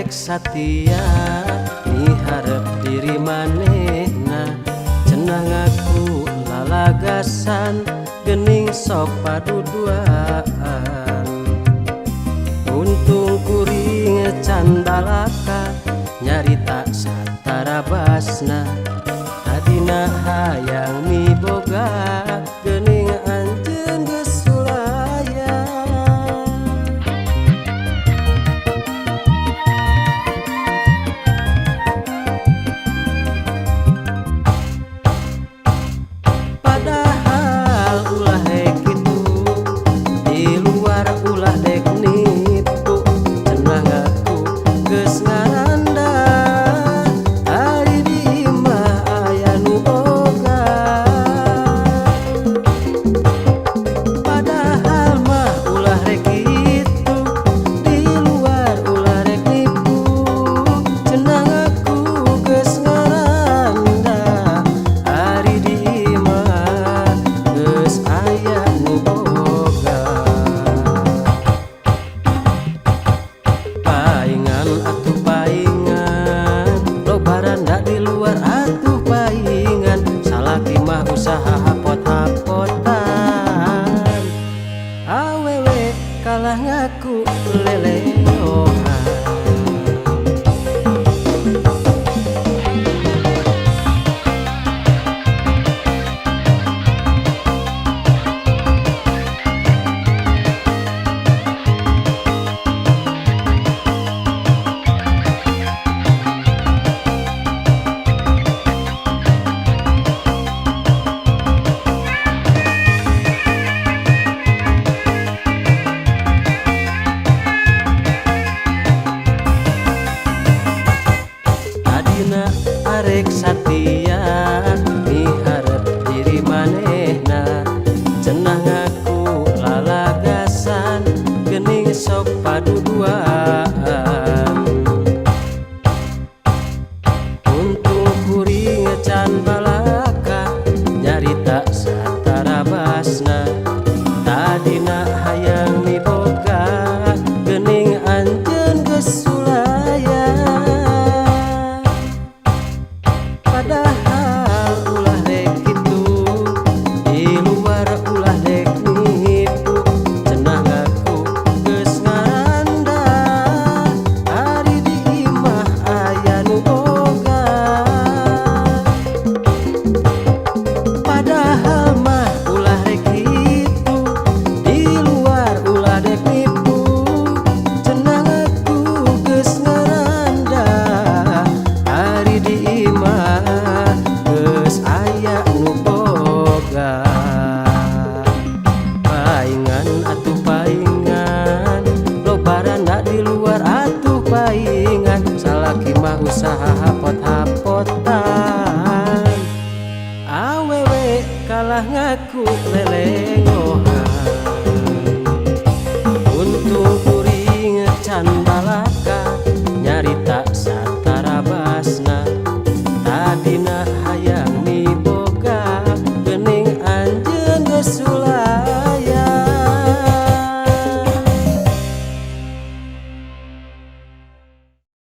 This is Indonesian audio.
arek satia miharep diri manehna cenah ngaku lalagasan geuning sok paduduaan untung kuring can balaka nyarita satara basna tadina hayang miboga geuning anjeun geus sulaya padahal ulah dek kitu di luar ulah dek nipu cenah ngaku geus ngaranda ari di imah aya nu boga padahal mah ulah rek kitu di luar ulah rek nipu cenah ngaku geus ngaranda ari di imah geus aya nu boga paingan atuh paingan lobaranda di luar atuh paingan salaki mah usaha hapot-hapotan awewe kalah ngaku leleohan adina arek satia miharep diri manehna cenah ngaku lalagasan geuning sok paduduaan untung kuring can balaka nyarita satara basna tadina hayang miboga geuning anjeun geus sulaya padahal ulah dek kitu di luar ulah dek nipu cenah ngaku geus ngaranda ari di imah aya nu boga padahal mah ulah rek kitu di luar ulah dek nipu cenah ngaku geus ngaranda ari di imah geus aya nu boga paingan atuh paingan lobaranda di luar atuh paingan salaki mah usaha hapot-hapotan awewe kalah ngaku leleng